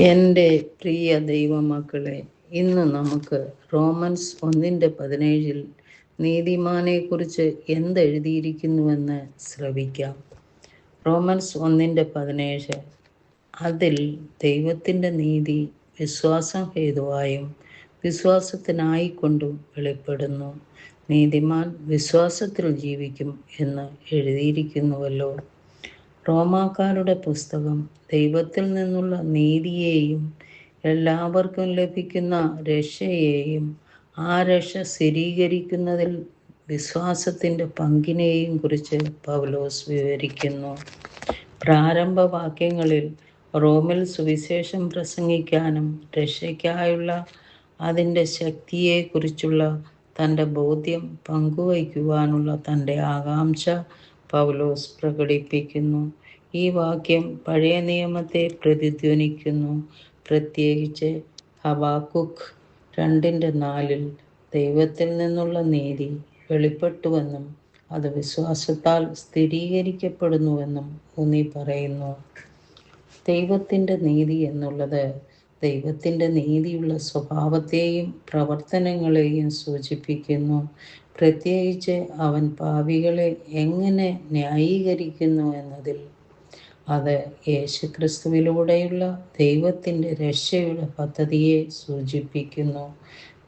എൻ്റെ പ്രിയ ദൈവമക്കളെ, ഇന്ന് നമുക്ക് റോമൻസ് 1:17 നീതിമാനെക്കുറിച്ച് എന്തെഴുതിയിരിക്കുന്നുവെന്ന് ശ്രവിക്കാം. റോമൻസ് 1:17 അതിൽ ദൈവത്തിൻ്റെ നീതി വിശ്വാസം ഹേതുവായും വിശ്വാസത്തിനായിക്കൊണ്ടും വെളിപ്പെടുന്നു. നീതിമാൻ വിശ്വാസത്തിൽ ജീവിക്കും എന്ന് എഴുതിയിരിക്കുന്നുവല്ലോ. റോമാക്കാരുടെ പുസ്തകം ദൈവത്തിൽ നിന്നുള്ള നീതിയെയും എല്ലാവർക്കും ലഭിക്കുന്ന രക്ഷയെയും ആ രക്ഷ സ്ഥിരീകരിക്കുന്നതിൽ വിശ്വാസത്തിൻ്റെ പങ്കിനെയും കുറിച്ച് പൗലോസ് വിവരിക്കുന്നു. പ്രാരംഭ വാക്യങ്ങളിൽ റോമിൽ സുവിശേഷം പ്രസംഗിക്കാനും രക്ഷയ്ക്കായുള്ള അതിൻ്റെ ശക്തിയെക്കുറിച്ചുള്ള തൻ്റെ ബോധ്യം പങ്കുവയ്ക്കുവാനുള്ള തൻ്റെ ആകാംക്ഷ പൗലോസ് പ്രകടിപ്പിക്കുന്നു. ഈ വാക്യം പഴയ നിയമത്തെ പ്രതിധ്വനിക്കുന്നു. പ്രത്യേകിച്ച് ഹബാക്കുക്ക് 2:4 ദൈവത്തിൽ നിന്നുള്ള നീതി വെളിപ്പെട്ടുവെന്നും അത് വിശ്വാസത്താൽ സ്ഥിരീകരിക്കപ്പെടുന്നുവെന്നും ഊന്നി പറയുന്നു. ദൈവത്തിൻ്റെ നീതി എന്നുള്ളത് ദൈവത്തിൻ്റെ നീതിയുള്ള സ്വഭാവത്തെയും പ്രവർത്തനങ്ങളെയും സൂചിപ്പിക്കുന്നു. പ്രത്യേകിച്ച് അവൻ പാപികളെ എങ്ങനെ ന്യായീകരിക്കുന്നു എന്നതിൽ. അത് യേശുക്രിസ്തുവിലൂടെയുള്ള ദൈവത്തിൻ്റെ രക്ഷയുടെ പദ്ധതിയെ സൂചിപ്പിക്കുന്നു.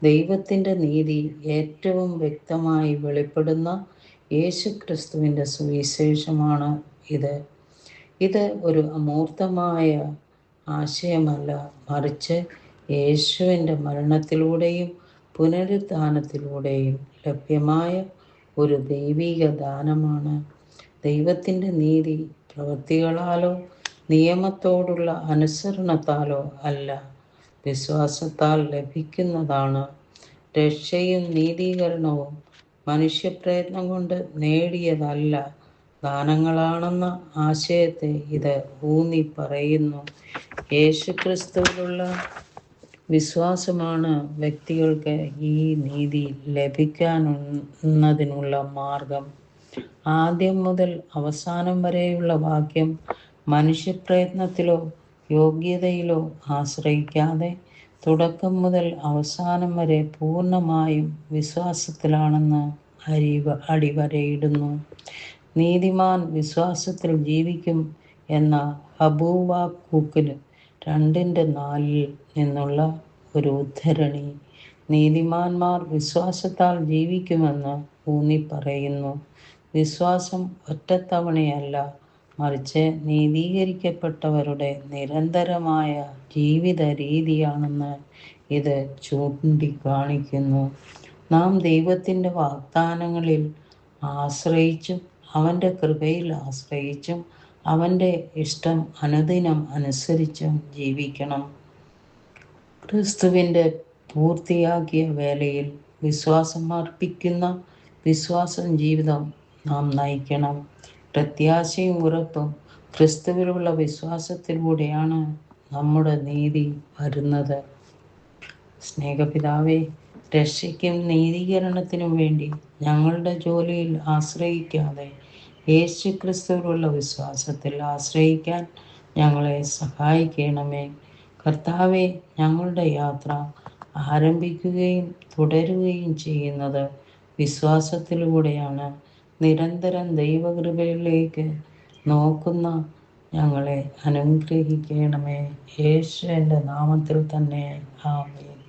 ദൈവത്തിൻ്റെ നീതി ഏറ്റവും വ്യക്തമായി വെളിപ്പെടുന്ന യേശുക്രിസ്തുവിൻ്റെ സുവിശേഷമാണ് ഇത്. ഇത് ഒരു അമൂർത്തമായ ആശയമല്ല, മറിച്ച് യേശുവിൻ്റെ മരണത്തിലൂടെയും പുനരുത്ഥാനത്തിലൂടെയും ലഭ്യമായ ഒരു ദൈവിക ദാനമാണ്. ദൈവത്തിൻ്റെ നീതി പ്രവൃത്തികളാലോ നിയമത്തോടുള്ള അനുസരണത്താലോ അല്ല, വിശ്വാസത്താൽ ലഭിക്കുന്നതാണ്. രക്ഷയും നീതീകരണവും മനുഷ്യപ്രയത്നം കൊണ്ട് നേടിയതല്ല, ദാനങ്ങളാണെന്ന ആശയത്തെ ഇത് ഊന്നി പറയുന്നു. യേശുക്രിസ്തുവിലുള്ള വിശ്വാസമാണ് വ്യക്തികൾക്ക് ഈ നീതി ലഭിക്കാനുള്ളതിനുള്ള മാർഗം. ആദ്യം മുതൽ അവസാനം വരെയുള്ള വാക്യം മനുഷ്യപ്രയത്നത്തിലോ യോഗ്യതയിലോ ആശ്രയിക്കാതെ തുടക്കം മുതൽ അവസാനം വരെ പൂർണ്ണമായും വിശ്വാസത്തിലാണെന്ന് അടിവരയിടുന്നു. നീതിമാൻ വിശ്വാസത്തിൽ ജീവിക്കും എന്ന ഹബൂബാക്കൂക്ക് 2:4 നിന്നുള്ള ഒരു ഉദ്ധരണി നീതിമാന്മാർ വിശ്വാസത്താൽ ജീവിക്കുമെന്ന് ഊന്നി പറയുന്നു. വിശ്വാസം ഒറ്റത്തവണയല്ല, മറിച്ച് നീതീകരിക്കപ്പെട്ടവരുടെ നിരന്തരമായ ജീവിത രീതിയാണെന്ന് ഇത് ചൂണ്ടിക്കാണിക്കുന്നു. നാം ദൈവത്തിൻ്റെ വാഗ്ദാനങ്ങളിൽ ആശ്രയിച്ചും അവൻ്റെ കൃപയിൽ ആശ്രയിച്ചും അവൻ്റെ ഇഷ്ടം അനുദിനം അനുസരിച്ചും ജീവിക്കണം. ക്രിസ്തുവിൻ്റെ പൂർത്തിയാക്കിയ വേലയിൽ വിശ്വാസം അർപ്പിക്കുന്ന വിശ്വാസം ജീവിതം നാം നയിക്കണം. പ്രത്യാശയും ഉറപ്പും ക്രിസ്തുവിലുള്ള വിശ്വാസത്തിലൂടെയാണ് നമ്മുടെ നീതി വരുന്നത്. സ്നേഹപിതാവേ, രക്ഷയ്ക്കും നീതീകരണത്തിനും വേണ്ടി ഞങ്ങളുടെ ജോലിയിൽ ആശ്രയിക്കാതെ യേശുക്രിസ്തുവിലുള്ള വിശ്വാസത്തിൽ ആശ്രയിക്കാൻ ഞങ്ങളെ സഹായിക്കണമേ. കർത്താവേ, ഞങ്ങളുടെ യാത്ര ആരംഭിക്കുകയും തുടരുകയും ചെയ്യുന്നത് വിശ്വാസത്തിലൂടെയാണ്. നിരന്തരം ദൈവകൃപയിലേക്ക് നോക്കുന്ന ഞങ്ങളെ അനുഗ്രഹിക്കണമേ. യേശുവിൻ്റെ നാമത്തിൽ തന്നെ ആമേൻ.